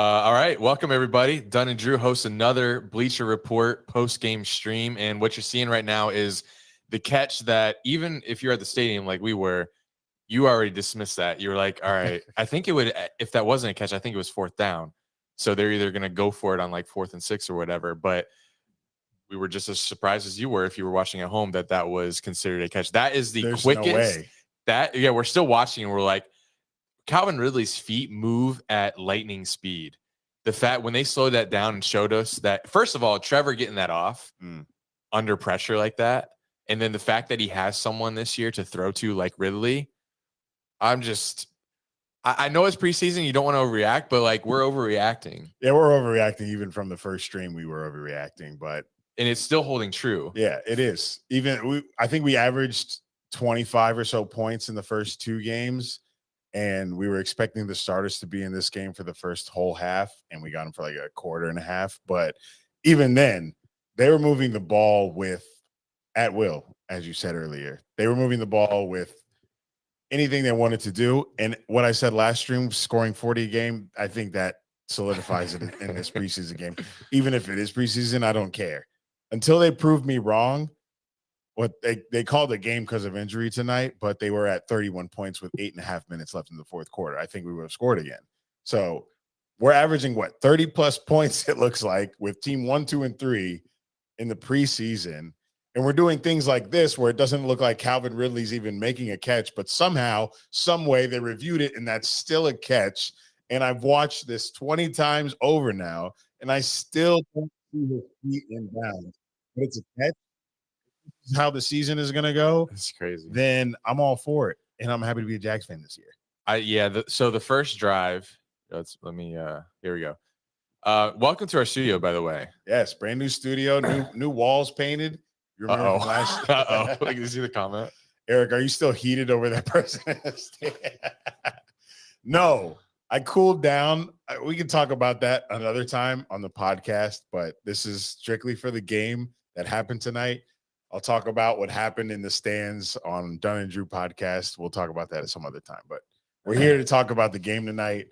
All right, welcome everybody. Dunn and Drew host another Bleacher Report post-game stream, and what you're seeing right now is the catch that even if you're at the stadium like we were, you already dismissed that. You were like, all right, I think it would, if that wasn't a catch, I think it was fourth down. So they're either going to go for it on like 4th and 6 or whatever, but we were just as surprised as you were if you were watching at home that was considered a catch. That is the There's quickest. No way. Yeah, we're still watching and we're like, Calvin Ridley's feet move at lightning speed. The fact when they slowed that down and showed us that, first of all, Trevor getting that off under pressure like that, and then the fact that he has someone this year to throw to like Ridley, I know it's preseason, you don't want to overreact, but like we're overreacting. Yeah, we're overreacting. Even from the first stream, we were overreacting, and it's still holding true. Yeah, it is. I think we averaged 25 or so points in the first 2 games. And we were expecting the starters to be in this game for the first whole half, and we got them for like a quarter and a half. But even then, they were moving the ball at will, as you said earlier. They were moving the ball with anything they wanted to do. And what I said last stream, scoring 40 a game, I think that solidifies it in this preseason game. Even if it is preseason, I don't care. Until they prove me wrong, what they called a game because of injury tonight, but they were at 31 points with 8.5 minutes left in the fourth quarter. I think we would have scored again. So we're averaging 30 plus points, it looks like, with team 1, 2, and 3 in the preseason. And we're doing things like this where it doesn't look like Calvin Ridley's even making a catch, but somehow, some way they reviewed it and that's still a catch. And I've watched this 20 times over now, and I still don't see his feet in bounds. But it's a catch. How the season is going to go, it's crazy. Then I'm all for it, and I'm happy to be a Jags fan this year. So the first drive, here we go. Welcome to our studio, by the way. Yes, brand new studio, new walls painted. You remember from last year? Can you see the comment? Eric, are you still heated over that person? No, I cooled down. We can talk about that another time on the podcast, but this is strictly for the game that happened tonight. I'll talk about what happened in the stands on Dunn and Drew podcast. We'll talk about that at some other time, but we're here to talk about the game tonight,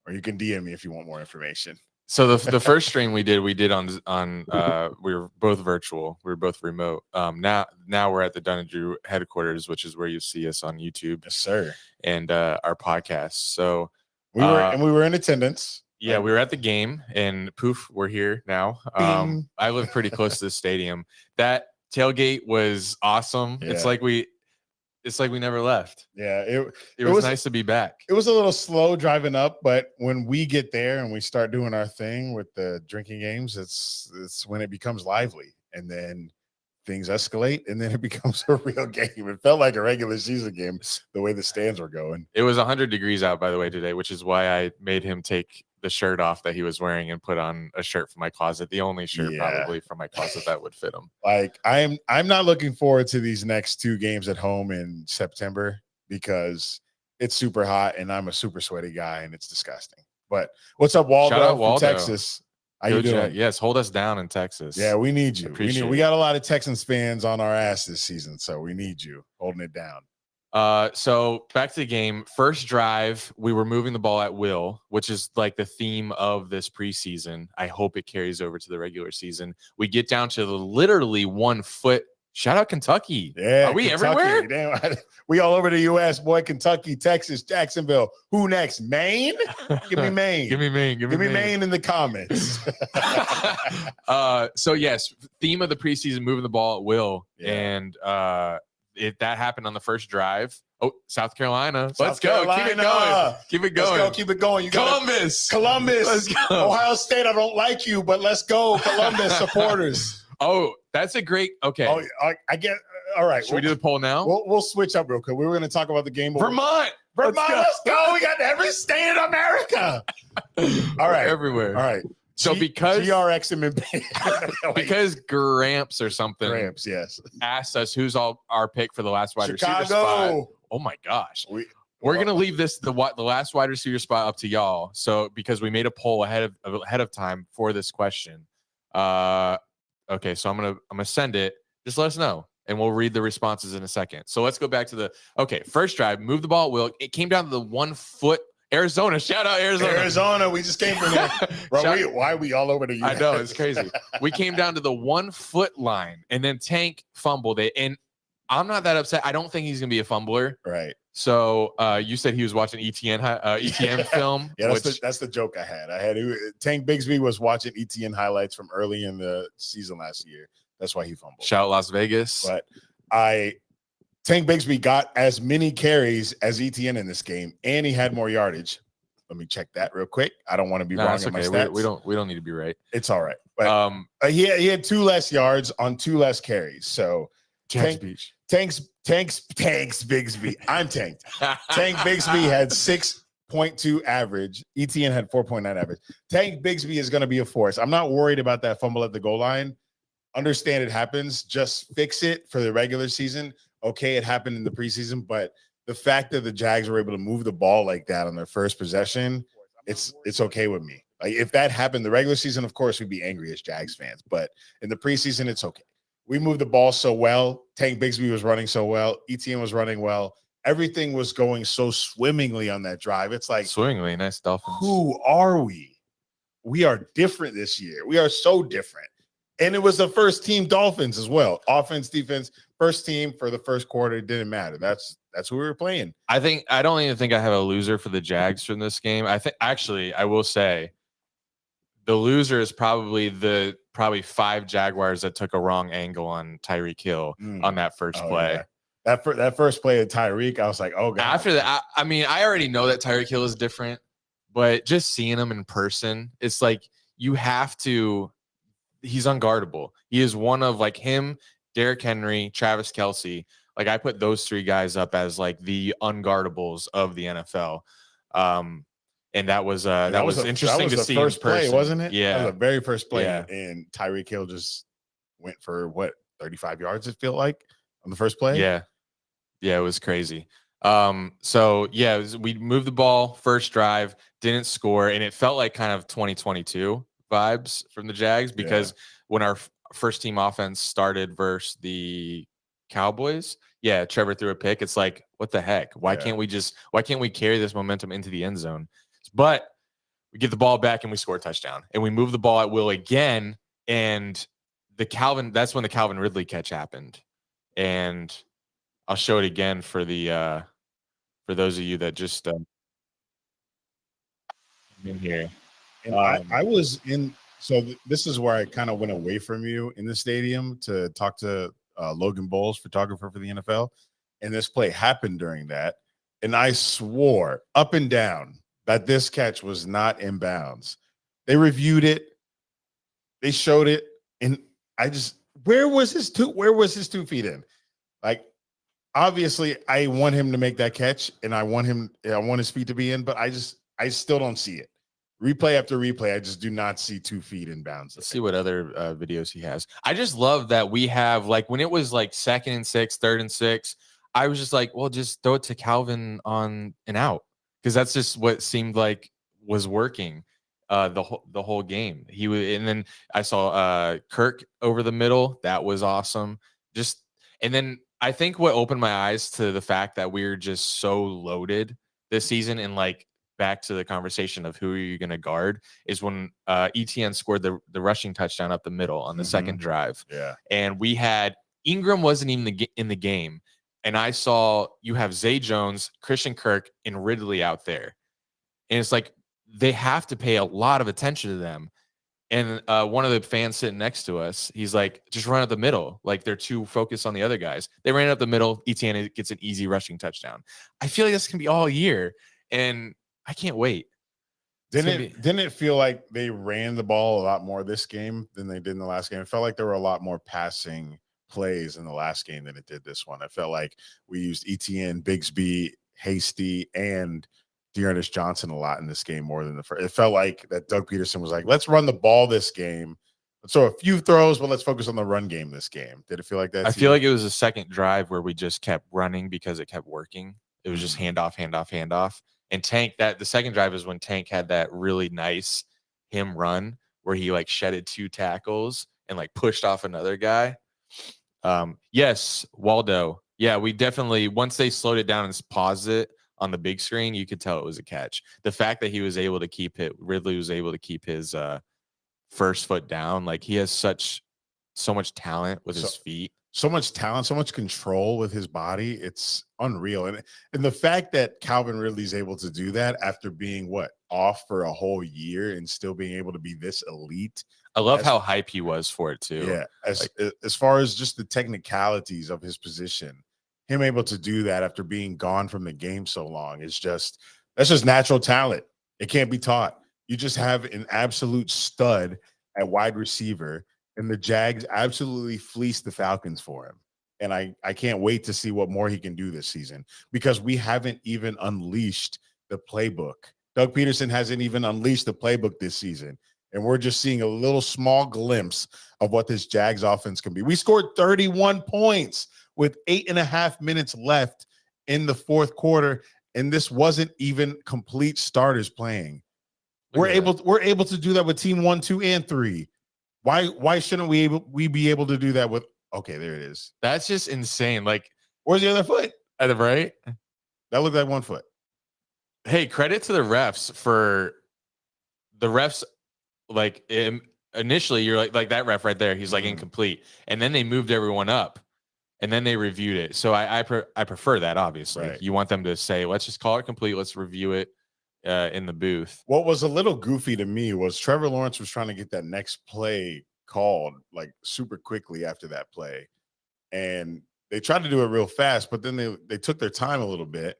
or you can DM me if you want more information. So the first stream we did on we were both virtual. We were both remote. Now we're at the Dunn and Drew headquarters, which is where you see us on YouTube. Yes, sir. And our podcast. So we were in attendance. Yeah, we were at the game, and poof, we're here now. I live pretty close to the stadium. That tailgate was awesome. Yeah. It's like we never left. Yeah, it was nice to be back. It was a little slow driving up, but when we get there and we start doing our thing with the drinking games, it's when it becomes lively, and then things escalate, and then it becomes a real game. It felt like a regular season game the way the stands were going. It was 100 degrees out, by the way, today, which is why I made him take the shirt off that he was wearing and put on a shirt from my closet, the only shirt probably from my closet that would fit him. Like I'm not looking forward to these next 2 games at home in September because it's super hot and I'm a super sweaty guy and it's disgusting. But what's up, Waldo? Shout out Waldo from Texas? How you doing? Yes, hold us down in Texas. Yeah, we need you. We got a lot of Texans fans on our ass this season, so we need you holding it down. So back to the game. First drive, we were moving the ball at will, which is like the theme of this preseason. I hope it carries over to the regular season. We get down to the literally 1 foot. Shout out Kentucky. Yeah, are we Kentucky, everywhere? Damn, we all over the U.S. Boy, Kentucky, Texas, Jacksonville. Who next? Maine? Give me Maine. Give me Maine. Give me Maine in the comments. So yes, theme of the preseason, moving the ball at will, and that happened on the first drive. Oh, South Carolina. Let's go. Keep it going. Keep it going. Let's go. Keep it going. You Columbus. Let's go. Ohio State, I don't like you, but let's go. Columbus supporters. Oh, that's a great. Okay. Oh, I get. All right. Should we do the poll now? We'll switch up real quick. We were going to talk about the game. Vermont. Let's go. We got every state in America. All right. Everywhere. All right. So because GRX and because Gramps or something, Gramps, yes, asked us who's our pick for the last wide receiver spot. Oh my gosh, we're gonna leave the last wide receiver spot up to y'all. So because we made a poll ahead of time for this question. Okay, so I'm gonna send it. Just let us know, and we'll read the responses in a second. So let's go back to first drive. Move the ball at will. It came down to the 1 foot Arizona. Shout out Arizona. Arizona. We just came from there. Bro, why are we all over the US? I know, it's crazy. We came down to the 1 foot line, and then Tank fumbled it. And I'm not that upset. I don't think he's going to be a fumbler. Right. So you said he was watching ETN film. Yeah, that's the joke I had. Tank Bigsby was watching ETN highlights from early in the season last year. That's why he fumbled. Shout out Las Vegas. But Tank Bigsby got as many carries as ETN in this game, and he had more yardage. Let me check that real quick. I don't want to be wrong in my stats. We don't need to be right. It's all right. But he had 2 less yards on 2 less carries. So Tank's Bigsby. I'm tanked. Tank Bigsby had 6.2 average. ETN had 4.9 average. Tank Bigsby is going to be a force. I'm not worried about that fumble at the goal line. Understand it happens. Just fix it for the regular season. Okay, it happened in the preseason, but the fact that the Jags were able to move the ball like that on their first possession, it's okay with me. Like if that happened the regular season, of course we'd be angry as Jags fans, but in the preseason, it's okay. We moved the ball so well. Tank Bigsby was running so well. ETN was running well. Everything was going so swimmingly on that drive. It's like swimmingly, nice Dolphins. Who are we? We are different this year. We are so different. And it was the first team Dolphins as well. Offense, defense, first team for the first quarter. It didn't matter. That's who we were playing. I don't even think I have a loser for the Jags from this game. I will say the loser is probably 5 Jaguars that took a wrong angle on Tyreek Hill on that first play. Yeah. That first play of Tyreek, I was like, oh, God. After that, I already know that Tyreek Hill is different, but just seeing him in person, it's like you have to – he's unguardable. He is one of like him, Derrick Henry, Travis Kelce. Like I put those 3 guys up as like the unguardables of the NFL. And that was interesting to see. That was the first play, wasn't it? Yeah, that was the very first play. Yeah. And Tyreek Hill just went for 35 yards. It felt like on the first play. Yeah, it was crazy. We moved the ball first drive, didn't score, and it felt like kind of 2022 vibes from the Jags because when our first team offense started versus the Cowboys, Trevor threw a pick. It's like, what the heck? Why can't we carry this momentum into the end zone? But we get the ball back and we score a touchdown and we move the ball at will again. And that's when the Calvin Ridley catch happened. And I'll show it again for those of you that just in here. And I was in, so this is where I kind of went away from you in the stadium to talk to Logan Bowles, photographer for the NFL. And this play happened during that. And I swore up and down that this catch was not in bounds. They reviewed it. They showed it. And where was his 2 feet in? Like, obviously I want him to make that catch and I want his feet to be in, but I still don't see it. Replay after replay, I just do not see 2 feet in bounds. Let's see what other videos he has. I just love that we have, like, when it was like 2nd and 6, 3rd and 6, I was just like, well, just throw it to Calvin on and out, because that's just what seemed like was working the whole game. And then I saw Kirk over the middle. That was awesome. And then I think what opened my eyes to the fact that we're just so loaded this season, and like, back to the conversation of who are you going to guard, is when ETN scored the rushing touchdown up the middle on the second drive. Yeah. And we had Ingram wasn't even in the game. And I saw you have Zay Jones, Christian Kirk, and Ridley out there. And it's like they have to pay a lot of attention to them. And one of the fans sitting next to us, he's like, just run up the middle. Like, they're too focused on the other guys. They ran up the middle. ETN gets an easy rushing touchdown. I feel like this can be all year. And I can't wait. Didn't it feel like they ran the ball a lot more this game than they did in the last game? It felt like there were a lot more passing plays in the last game than it did this one. I felt like we used ETN, Bigsby, Hasty, and Dearness Johnson a lot in this game more than the first. It felt like that Doug Peterson was like, let's run the ball this game. So a few throws, but let's focus on the run game this game. Did it feel like that? I feel like it was a second drive where we just kept running because it kept working. It was just handoff. And Tank, the second drive is when Tank had that really nice him run where he like shedded 2 tackles and like pushed off another guy. Yes, Waldo. Yeah, we definitely, once they slowed it down and paused it on the big screen, you could tell it was a catch. The fact that he was able to keep it, Ridley was able to keep his first foot down. Like he has so much talent with his feet. So much talent, so much control with his body. It's unreal. And the fact that Calvin Ridley's able to do that after being off for a whole year and still being able to be this elite. I love how hype he was for it too. Yeah. As far as just the technicalities of his position, him able to do that after being gone from the game so long that's just natural talent. It can't be taught. You just have an absolute stud at wide receiver, and the Jags absolutely fleeced the Falcons for him. And I can't wait to see what more he can do this season, because we haven't even unleashed the playbook. Doug Peterson hasn't even unleashed the playbook this season. And we're just seeing a little small glimpse of what this Jags offense can be. We scored 31 points with 8.5 minutes left in the fourth quarter, and this wasn't even complete starters playing. We're able to do that with team 1, 2, and 3. Why shouldn't we be able to do that with? Okay, there it is. That's just insane. Like, where's the other foot? At the right. That looked like one foot. Hey, credit to the refs for the refs. Like initially, you're like that ref right there. He's like incomplete, and then they moved everyone up, and then they reviewed it. So I prefer that. Obviously, you want them to say, "Let's just call it complete. Let's review it." In the booth. What was a little goofy to me was Trevor Lawrence was trying to get that next play called like super quickly after that play, and they tried to do it real fast, but then they took their time a little bit,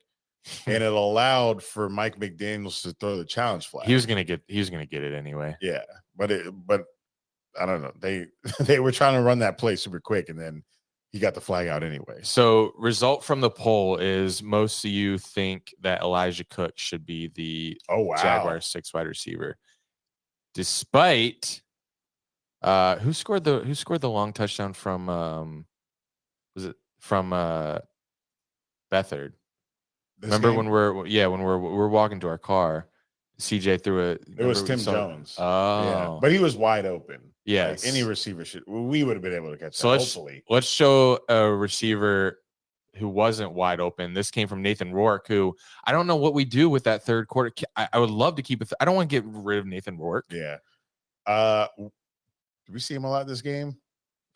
and it allowed for Mike McDaniels to throw the challenge flag. He was gonna get it anyway. Yeah, but I don't know. They were trying to run that play super quick, and then he got the flag out anyway. So result from the poll is most of you think that Elijah Cook should be the Jaguars 6 wide receiver. Despite who scored the long touchdown from was it from Beathard? Remember when we're walking to our car, CJ threw it. It was Tim Jones. Oh, yeah, but he was wide open. Yes. Like any receiver we would have been able to catch that. So Hopefully, let's show a receiver who wasn't wide open. This came from Nathan Rourke, who I don't know what we do with that third quarter. I would love to keep it. I don't want to get rid of Nathan Rourke. Yeah. Did we see him a lot this game?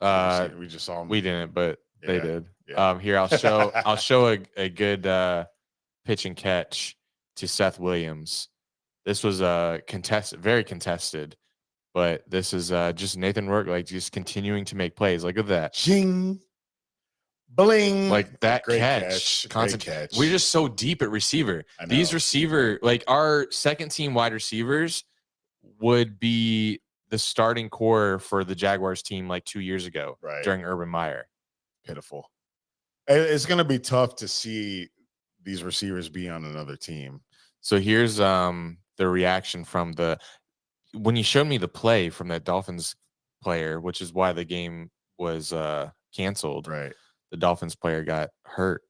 We just saw him. We didn't, but they did. Yeah. Here I'll show a good pitch and catch to Seth Williams. This was very contested. But this is just Nathan Rourke, like just continuing to make plays. Like, look at that. Ching, bling. Like that catch. We're just so deep at receiver. These receiver, like our second team wide receivers would be the starting core for the Jaguars team like 2 years ago during Urban Meyer. Pitiful. It's going to be tough to see these receivers be on another team. So here's the reaction from when you showed me the play from that Dolphins player, which is why the game was canceled. Right. The Dolphins player got hurt.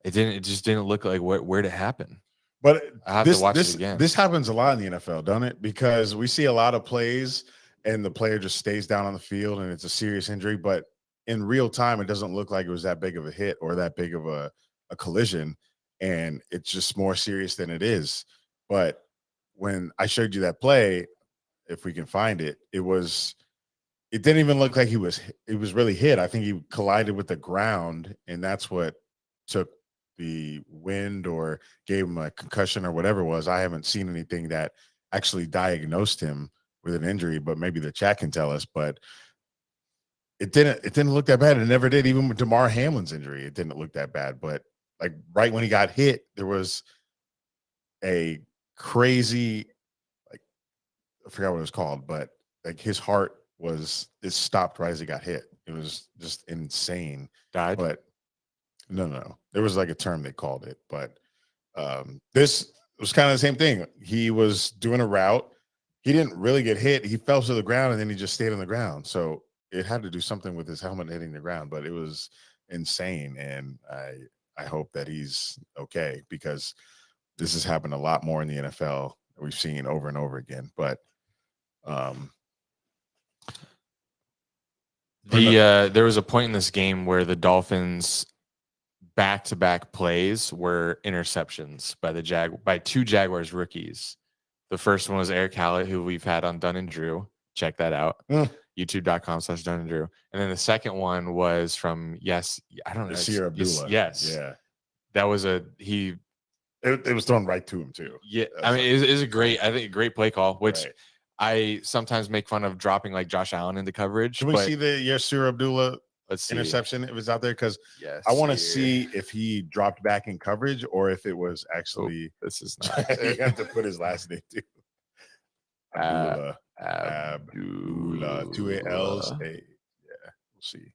It just didn't look like where'd it happen. But I have to watch it again. This happens a lot in the NFL, doesn't it? Because we see a lot of plays and the player just stays down on the field and it's a serious injury. But in real time, it doesn't look like it was that big of a hit or that big of a collision. And it's just more serious than it is. But when I showed you that play, if we can find it, it didn't even look like it was really hit. I think he collided with the ground, and that's what took the wind or gave him a concussion or whatever it was. I haven't seen anything that actually diagnosed him with an injury, but maybe the chat can tell us. But it didn't look that bad. It never did. Even with DeMar Hamlin's injury, it didn't look that bad. But like right when he got hit, there was a crazy, like I forgot what it was called, but like his heart it stopped right as he got hit. It was just insane. Died? But no. There was like a term they called it, but this was kind of the same thing. He was doing a route. He didn't really get hit. He fell to the ground and then he just stayed on the ground. So it had to do something with his helmet hitting the ground, but it was insane. And I hope that he's okay, because this has happened a lot more in the NFL. We've seen over and over again. But there was a point in this game where the Dolphins back-to-back plays were interceptions by two Jaguars rookies. The first one was Eric Hallett, who we've had on Dunn and Drew. Check that out. YouTube.com/Dunn and Drew. And then the second one was from I don't know. Sierra Abdullah. Yes. Yeah. That was it was thrown right to him too. Yeah. I mean, it's a great play call, which I sometimes make fun of dropping like Josh Allen into coverage. Can we see the Yasir Abdullah interception? It was out there because I want to see if he dropped back in coverage or if it was actually. This is not. You have to put his last name too. Abdullah. 2 L's. Yeah, we'll see.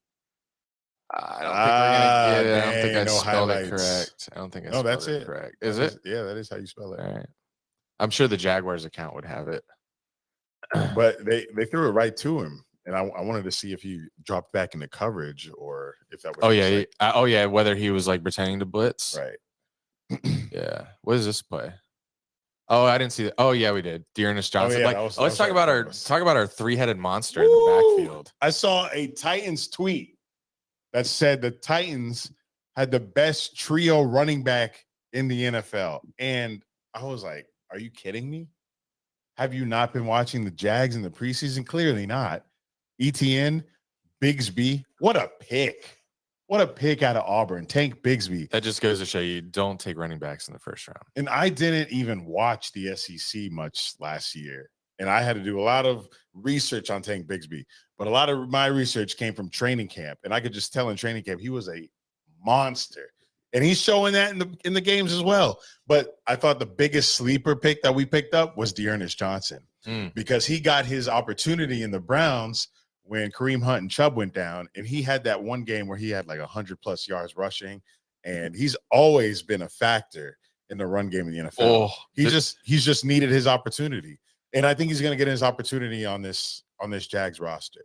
I don't think we're gonna get it. I don't think I spelled highlights. it correct. I don't think I No, that's spelled it. Correct. Is it? Yeah, that is how you spell it. All right. I'm sure the Jaguars account would have it. But they threw it right to him, and I wanted to see if he dropped back into coverage or if that was. Whether he was like pretending to blitz. Right. Yeah. What is this play? Oh, I didn't see that. Oh, yeah, we did. Dearness Johnson. Let's talk about our three-headed monster in the backfield. I saw a Titans tweet that said the Titans had the best trio running back in the NFL. And I was like, are you kidding me? Have you not been watching the Jags in the preseason? Clearly not. ETN, Bigsby, what a pick. What a pick out of Auburn. Tank Bigsby. That just goes to show you don't take running backs in the first round. And I didn't even watch the SEC much last year. And I had to do a lot of research on Tank Bigsby. But a lot of my research came from training camp. And I could just tell in training camp he was a monster. And he's showing that in the games as well. But I thought the biggest sleeper pick that we picked up was Dearness Johnson. Because he got his opportunity in the Browns when Kareem Hunt and Chubb went down, and he had that one game where he had like 100+ yards rushing, and he's always been a factor in the run game in the NFL. He's just needed his opportunity, and I think he's going to get his opportunity on this Jags roster.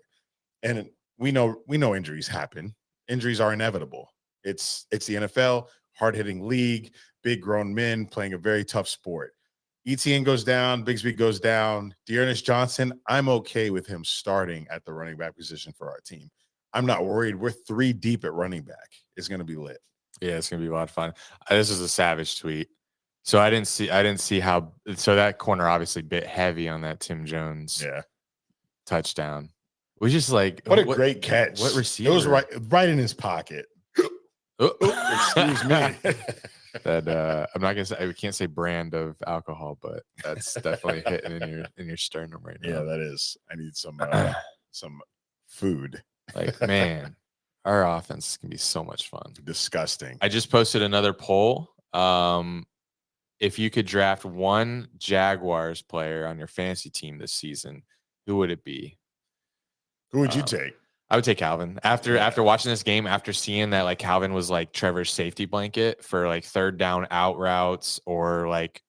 And we know injuries happen. Injuries are inevitable. It's the NFL, hard-hitting league, big grown men playing a very tough sport. ETN goes down, Bigsby goes down. Dearness Johnson, I'm okay with him starting at the running back position for our team. I'm not worried. We're 3 deep at running back. It's going to be lit. Yeah, it's going to be a lot of fun. This is a savage tweet. So I didn't see how. So that corner obviously bit heavy on that Tim Jones touchdown. We just like what a great catch. What receiver? It was right in his pocket. Excuse me. That I'm not gonna say, I can't say brand of alcohol, but that's definitely hitting in your sternum right now. Yeah, that is. I need some food. Like, man, our offense can be so much fun. Disgusting. I just posted another poll. If you could draft one Jaguars player on your fantasy team this season, who would it be? Who would you take? I would take Calvin. After watching this game, after seeing that like Calvin was like Trevor's safety blanket for like third down out routes, or like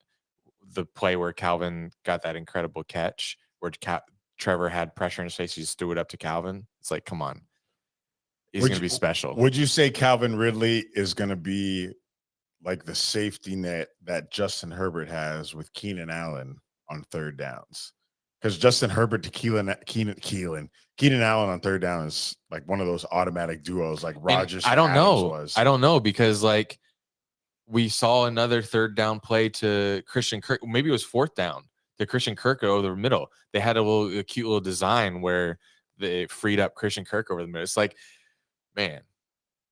the play where Calvin got that incredible catch where Trevor had pressure in his face, he just threw it up to Calvin. It's like, come on. He's going to be special. Would you say Calvin Ridley is going to be like the safety net that Justin Herbert has with Keenan Allen on third downs? Because Justin Herbert to Keenan Allen on third down is like one of those automatic duos like Rodgers. I don't know because like we saw another third down play to Christian Kirk. Maybe it was fourth down to Christian Kirk over the middle. They had a cute little design where they freed up Christian Kirk over the middle. It's like, man,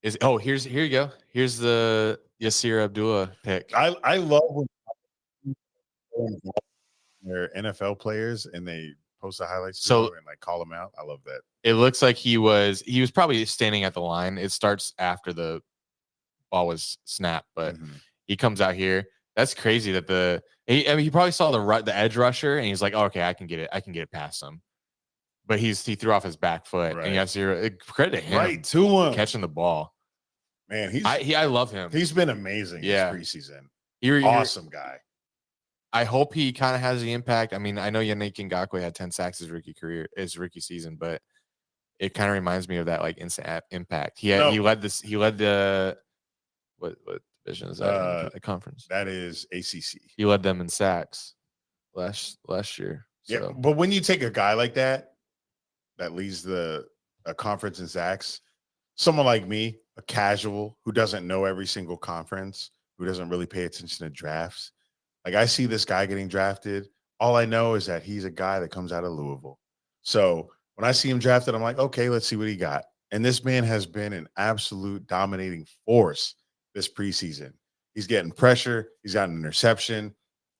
here you go. Here's the Yasir Abdullah pick. I love when they're NFL players and they post the highlights and like call them out. I love that. It looks like he was probably standing at the line. It starts after the ball was snapped, but he comes out here. That's crazy that he probably saw the edge rusher and he's like, oh, okay, I can get it past him. But he threw off his back foot, and you have to credit him, right to him catching the ball. Man, I love him. He's been amazing. This preseason. Awesome guy. I hope he kind of has the impact. I mean, I know Yannick Ngakoue had 10 sacks his rookie season, but it kind of reminds me of that like instant impact. He led the what division is that? The conference. That is ACC. He led them in sacks last year. So. Yeah, but when you take a guy like that leads a conference in sacks, someone like me, a casual who doesn't know every single conference, who doesn't really pay attention to drafts. Like I see this guy getting drafted. All I know is that he's a guy that comes out of Louisville. So when I see him drafted, I'm like, okay, let's see what he got. And this man has been an absolute dominating force this preseason. He's getting pressure. He's got an interception.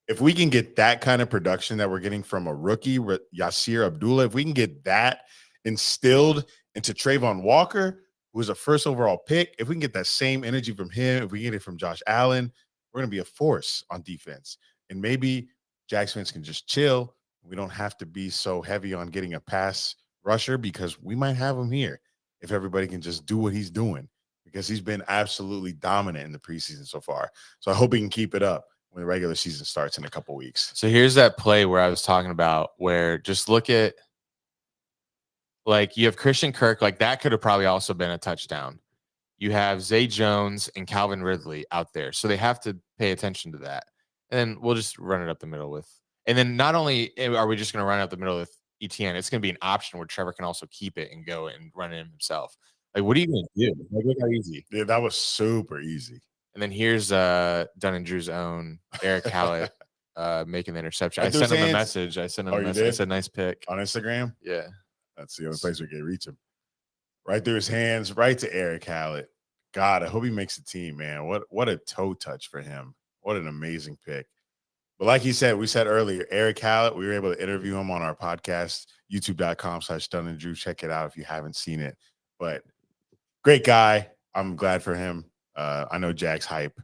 If we can get that kind of production that we're getting from a rookie, Yasir Abdullah, if we can get that instilled into Trayvon Walker, who was a first overall pick, if we can get that same energy from him, if we get it from Josh Allen, we're going to be a force on defense. And maybe Jags fans can just chill. We don't have to be so heavy on getting a pass rusher because we might have him here if everybody can just do what he's doing, because he's been absolutely dominant in the preseason so far. So I hope he can keep it up when the regular season starts in a couple weeks. So here's that play where I was talking about, where just look at, like, you have Christian Kirk, like that could have probably also been a touchdown. You have Zay Jones and Calvin Ridley out there. So they have to pay attention to that. And then we'll just run it up the middle with, and then not only are we just going to run up the middle with ETN, it's going to be an option where Trevor can also keep it and go and run it himself. Like, what are you going to do? Like, look how easy. Yeah, that was super easy. And then here's Dunn and Drew's own Eric Hallett making the interception. I sent him a message. I sent him a message. I said, nice pick. On Instagram? Yeah. That's the only place we can reach him. Right through his hands, right to Eric Hallett. God, I hope he makes the team, man. What a toe touch for him. What an amazing pick. But like he said, we said earlier, Eric Hallett, we were able to interview him on our podcast, youtube.com/Dunn and Drew. Check it out if you haven't seen it. But great guy. I'm glad for him. I know Jack's hype.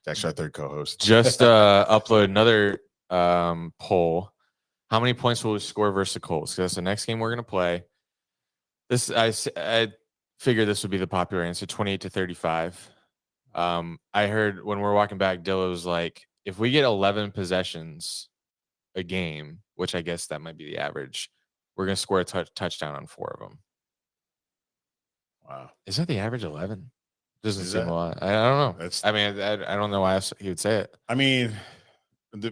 Jack's our third co-host. Just upload another poll. How many points will we score versus the Colts? Because that's the next game we're going to play. This I figured this would be the popular answer, 28-35. I heard when we're walking back, Dilla was like, if we get 11 possessions a game, which I guess that might be the average, we're going to score a touchdown on 4 of them. Wow. Is that the average 11? Doesn't seem a lot. I don't know. I don't know why he would say it. I mean,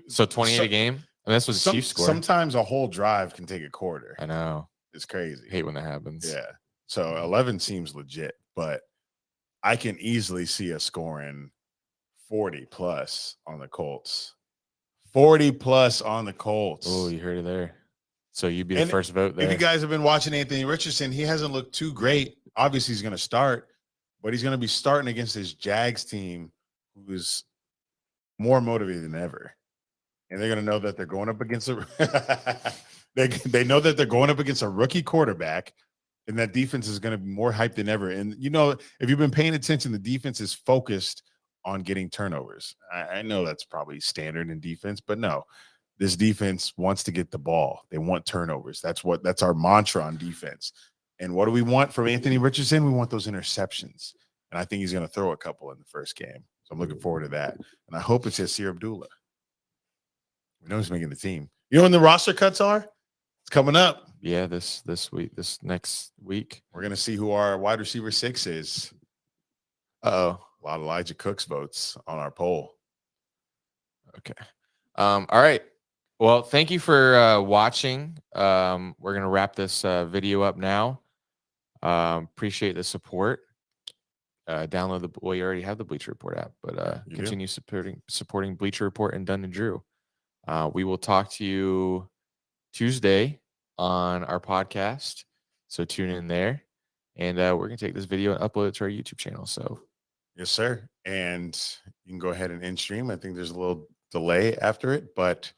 so 28 a game? I mean, that's what the Chiefs score. Sometimes a whole drive can take a quarter. I know. It's crazy. I hate when that happens. Yeah. So 11 seems legit, but I can easily see us scoring 40 plus on the Colts. 40 plus on the Colts. Oh, you heard it there. So you'd be the first vote there. If you guys have been watching Anthony Richardson, he hasn't looked too great. Obviously, he's going to start, but he's going to be starting against his Jags team, who is more motivated than ever. And they're going to know that they're going up against they know that they're going up against a rookie quarterback, and that defense is going to be more hyped than ever. And, you know, if you've been paying attention, the defense is focused on getting turnovers. I know that's probably standard in defense, but no, this defense wants to get the ball. They want turnovers. That's our mantra on defense. And what do we want from Anthony Richardson? We want those interceptions. And I think he's going to throw a couple in the first game. So I'm looking forward to that. And I hope it's Yasir Abdullah. We know he's making the team. You know when the roster cuts are? It's coming up. Yeah, this next week. We're going to see who our wide receiver 6 is. Uh-oh. A lot of Elijah Cooks votes on our poll. Okay. All right. Well, thank you for watching. We're going to wrap this video up now. Appreciate the support. Download you already have the Bleacher Report app, but continue supporting Bleacher Report and Dunn and Drew. We will talk to you Tuesday on our podcast. So tune in there. And we're going to take this video and upload it to our YouTube channel. So, yes, sir. And you can go ahead and end stream. I think there's a little delay after it, but